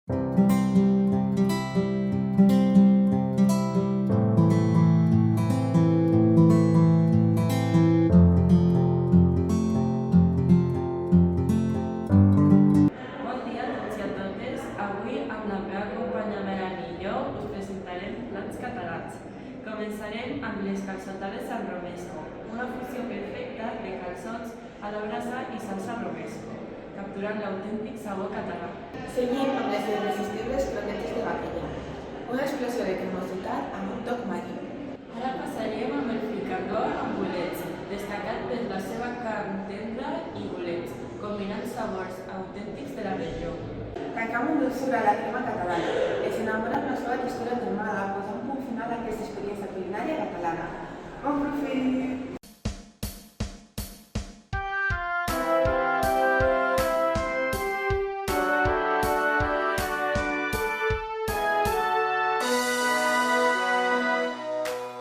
Bon dia a tots i a totes. Avui, amb la meva companya Melanie i jo, us presentarem plats catalans. Començarem amb les calçotades al romesco, una fusió perfecta de calçots a la brasa i salsa romesco, capturant l'autèntic sabor català. Seguim amb les irresistibles croquetes de vaquella, una explosió de cremositat amb un toc marí. Ara passarem amb el fricandó amb bolets, destacat per la seva carn tendra i bolets, combinant sabors autèntics de la regió. Tancam amb dulçura a la crema catalana. Els enamora amb la seva textura cremada, posant un punt final a aquesta experiència culinària catalana. Bon profit!